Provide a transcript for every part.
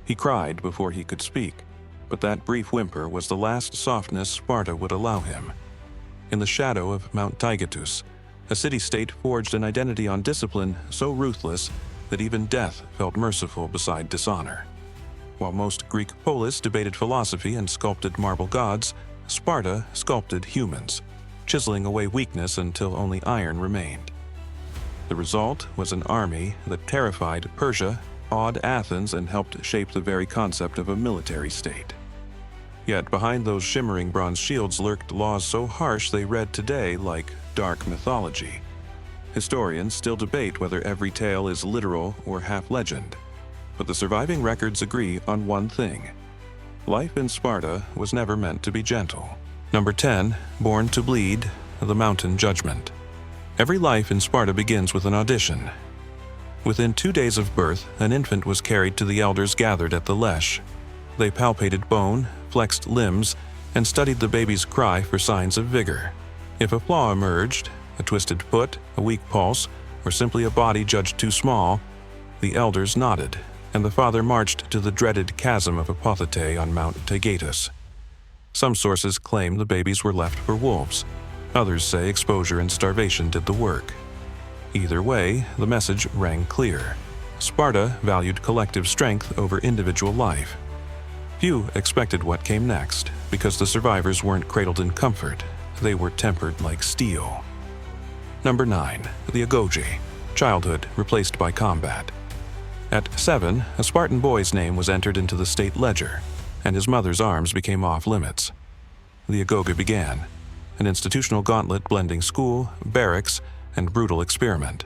He cried before he could speak, but that brief whimper was the last softness Sparta would allow him. In the shadow of Mount Taygetus, a city-state forged an identity on discipline so ruthless that even death felt merciful beside dishonor. While most Greek polis debated philosophy and sculpted marble gods, Sparta sculpted humans, chiseling away weakness until only iron remained. The result was an army that terrified Persia, awed Athens, and helped shape the very concept of a military state. Yet behind those shimmering bronze shields lurked laws so harsh they read today like dark mythology. Historians still debate whether every tale is literal or half legend, but the surviving records agree on one thing: life in Sparta was never meant to be gentle. Number 10, Born to Bleed, the Mountain Judgment. Every life in Sparta begins with an audition. Within 2 days of birth, an infant was carried to the elders gathered at the lesh. They palpated bone, flexed limbs, and studied the baby's cry for signs of vigor. If a flaw emerged, a twisted foot, a weak pulse, or simply a body judged too small, the elders nodded, and the father marched to the dreaded chasm of Apothete on Mount Taygetus. Some sources claim the babies were left for wolves. Others say exposure and starvation did the work. Either way, the message rang clear. Sparta valued collective strength over individual life. Few expected what came next, because the survivors weren't cradled in comfort. They were tempered like steel. Number 9, the Agoge, childhood replaced by combat. At 7, a Spartan boy's name was entered into the state ledger, and his mother's arms became off-limits. The Agoge began, an institutional gauntlet blending school, barracks, and brutal experiment.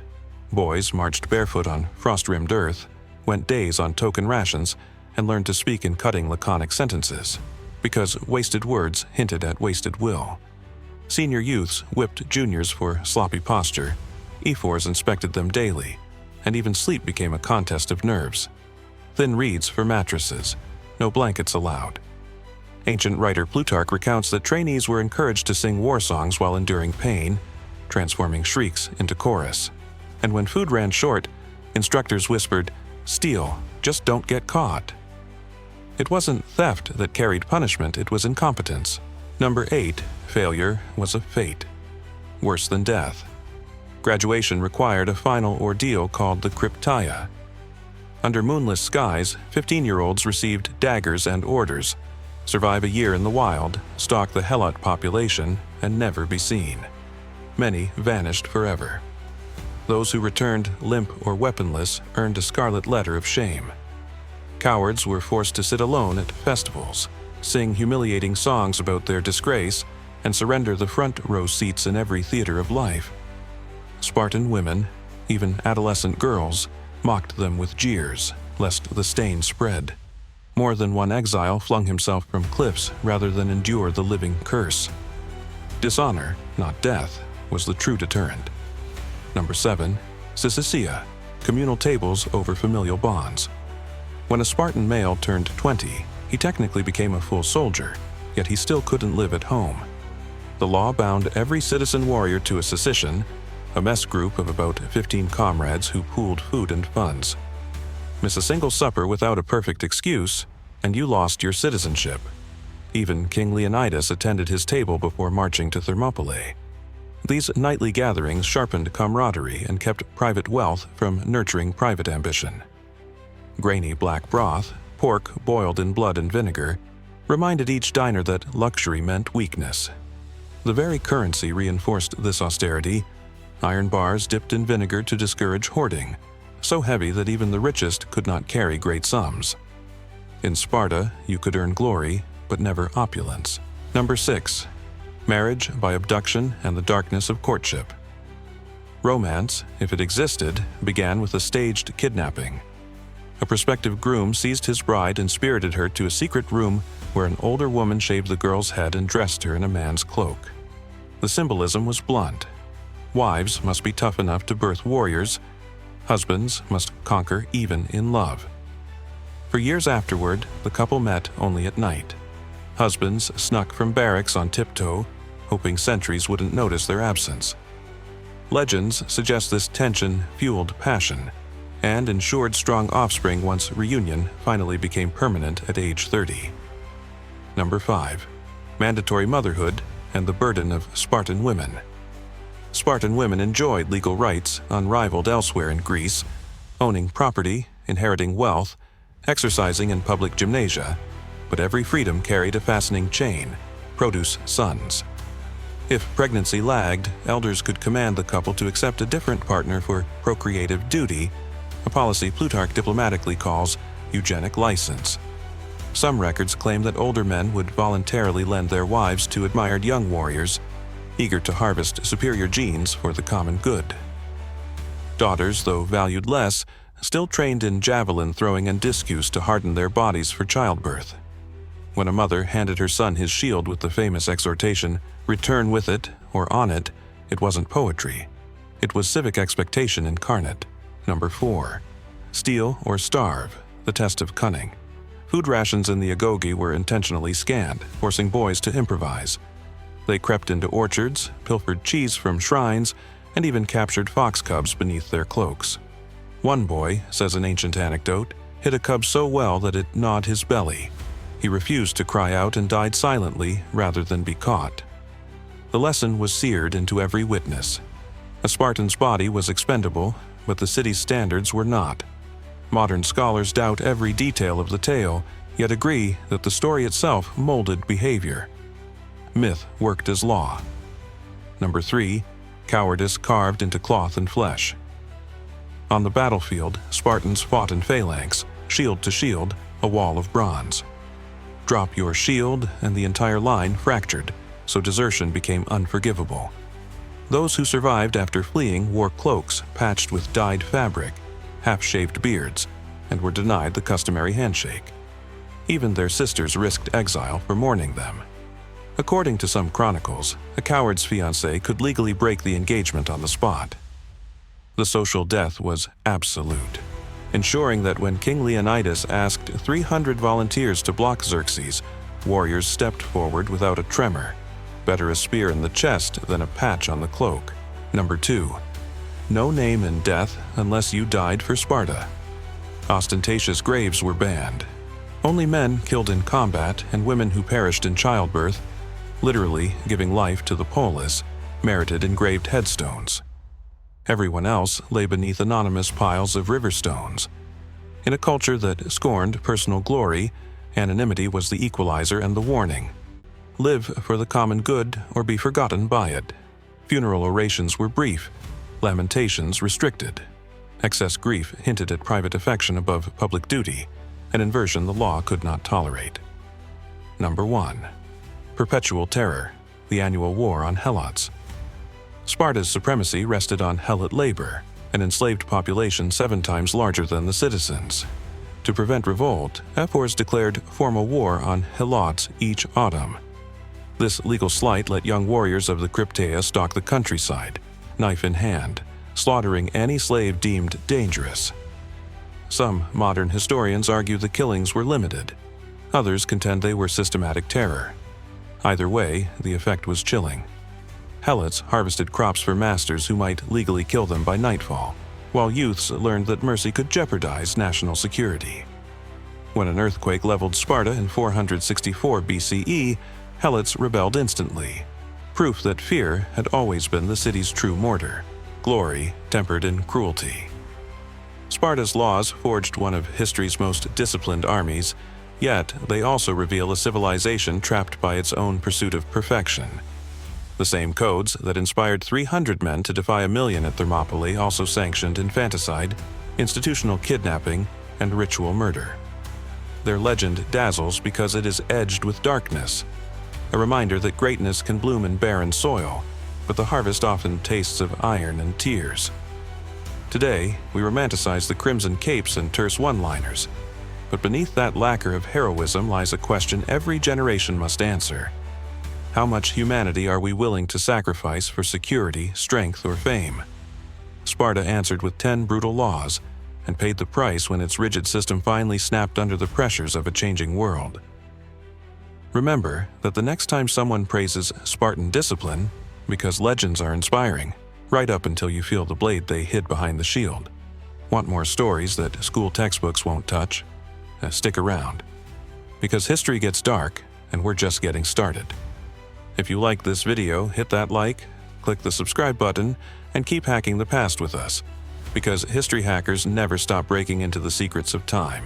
Boys marched barefoot on frost-rimmed earth, went days on token rations, and learned to speak in cutting laconic sentences, because wasted words hinted at wasted will. Senior youths whipped juniors for sloppy posture, ephors inspected them daily, and even sleep became a contest of nerves. Thin reeds for mattresses, no blankets allowed. Ancient writer Plutarch recounts that trainees were encouraged to sing war songs while enduring pain, transforming shrieks into chorus. And when food ran short, instructors whispered, "Steal, just don't get caught." It wasn't theft that carried punishment, it was incompetence. Number 8, failure was a fate. Worse than death. Graduation required a final ordeal called the Cryptaia. Under moonless skies, 15-year-olds received daggers and orders: survive a year in the wild, stalk the Helot population, and never be seen. Many vanished forever. Those who returned limp or weaponless earned a scarlet letter of shame. Cowards were forced to sit alone at festivals, sing humiliating songs about their disgrace, and surrender the front row seats in every theater of life. Spartan women, even adolescent girls, mocked them with jeers, lest the stain spread. More than one exile flung himself from cliffs rather than endure the living curse. Dishonor, not death, was the true deterrent. Number 7, Syssitia, communal tables over familial bonds. When a Spartan male turned 20, he technically became a full soldier, yet he still couldn't live at home. The law bound every citizen warrior to a Syssitian, a mess group of about 15 comrades who pooled food and funds. Miss a single supper without a perfect excuse, and you lost your citizenship. Even King Leonidas attended his table before marching to Thermopylae. These nightly gatherings sharpened camaraderie and kept private wealth from nurturing private ambition. Grainy black broth, pork boiled in blood and vinegar, reminded each diner that luxury meant weakness. The very currency reinforced this austerity. Iron bars dipped in vinegar to discourage hoarding, so heavy that even the richest could not carry great sums. In Sparta, you could earn glory, but never opulence. Number 6, marriage by abduction and the darkness of courtship. Romance, if it existed, began with a staged kidnapping. A prospective groom seized his bride and spirited her to a secret room where an older woman shaved the girl's head and dressed her in a man's cloak. The symbolism was blunt. Wives must be tough enough to birth warriors. Husbands must conquer even in love. For years afterward, the couple met only at night. Husbands snuck from barracks on tiptoe, hoping sentries wouldn't notice their absence. Legends suggest this tension fueled passion, and ensured strong offspring once reunion finally became permanent at age 30. Number 5. Mandatory motherhood and the burden of Spartan women. Spartan women enjoyed legal rights unrivaled elsewhere in Greece, owning property, inheriting wealth, exercising in public gymnasia, but every freedom carried a fastening chain: produce sons. If pregnancy lagged, elders could command the couple to accept a different partner for procreative duty, a policy Plutarch diplomatically calls eugenic license. Some records claim that older men would voluntarily lend their wives to admired young warriors, eager to harvest superior genes for the common good. Daughters, though valued less, still trained in javelin throwing and discus to harden their bodies for childbirth. When a mother handed her son his shield with the famous exhortation, "Return with it, or on it," it wasn't poetry. It was civic expectation incarnate. Number 4. Steal or starve, the test of cunning. Food rations in the Agoge were intentionally scanned, forcing boys to improvise. They crept into orchards, pilfered cheese from shrines, and even captured fox cubs beneath their cloaks. One boy, says an ancient anecdote, hit a cub so well that it gnawed his belly. He refused to cry out and died silently rather than be caught. The lesson was seared into every witness. A Spartan's body was expendable, but the city's standards were not. Modern scholars doubt every detail of the tale, yet agree that the story itself molded behavior. Myth worked as law. Number 3. Cowardice carved into cloth and flesh. On the battlefield, Spartans fought in phalanx, shield to shield, a wall of bronze. Drop your shield, and the entire line fractured, so desertion became unforgivable. Those who survived after fleeing wore cloaks patched with dyed fabric, half-shaved beards, and were denied the customary handshake. Even their sisters risked exile for mourning them. According to some chronicles, a coward's fiancé could legally break the engagement on the spot. The social death was absolute, ensuring that when King Leonidas asked 300 volunteers to block Xerxes, warriors stepped forward without a tremor. Better a spear in the chest than a patch on the cloak. Number 2. No name in death unless you died for Sparta. Ostentatious graves were banned. Only men killed in combat and women who perished in childbirth, literally giving life to the polis, merited engraved headstones. Everyone else lay beneath anonymous piles of river stones. In a culture that scorned personal glory, anonymity was the equalizer and the warning. Live for the common good or be forgotten by it. Funeral orations were brief, lamentations restricted. Excess grief hinted at private affection above public duty, an inversion the law could not tolerate. Number 1. Perpetual terror, the annual war on helots. Sparta's supremacy rested on helot labor, an enslaved population 7 times larger than the citizens. To prevent revolt, ephors declared formal war on helots each autumn. This legal slight let young warriors of the Crypteia stalk the countryside, knife in hand, slaughtering any slave deemed dangerous. Some modern historians argue the killings were limited. Others contend they were systematic terror. Either way, the effect was chilling. Helots harvested crops for masters who might legally kill them by nightfall, while youths learned that mercy could jeopardize national security. When an earthquake leveled Sparta in 464 BCE, Helots rebelled instantly, proof that fear had always been the city's true mortar, glory tempered in cruelty. Sparta's laws forged one of history's most disciplined armies, yet they also reveal a civilization trapped by its own pursuit of perfection. The same codes that inspired 300 men to defy 1,000,000 at Thermopylae also sanctioned infanticide, institutional kidnapping, and ritual murder. Their legend dazzles because it is edged with darkness, a reminder that greatness can bloom in barren soil, but the harvest often tastes of iron and tears. Today, we romanticize the crimson capes and terse one-liners, but beneath that lacquer of heroism lies a question every generation must answer. How much humanity are we willing to sacrifice for security, strength, or fame? Sparta answered with 10 brutal laws and paid the price when its rigid system finally snapped under the pressures of a changing world. Remember that the next time someone praises Spartan discipline, because legends are inspiring, right up until you feel the blade they hid behind the shield. Want more stories that school textbooks won't touch? Stick around, because history gets dark and we're just getting started. If you like this video, hit that like, click the subscribe button, and keep hacking the past with us, because history hackers never stop breaking into the secrets of time.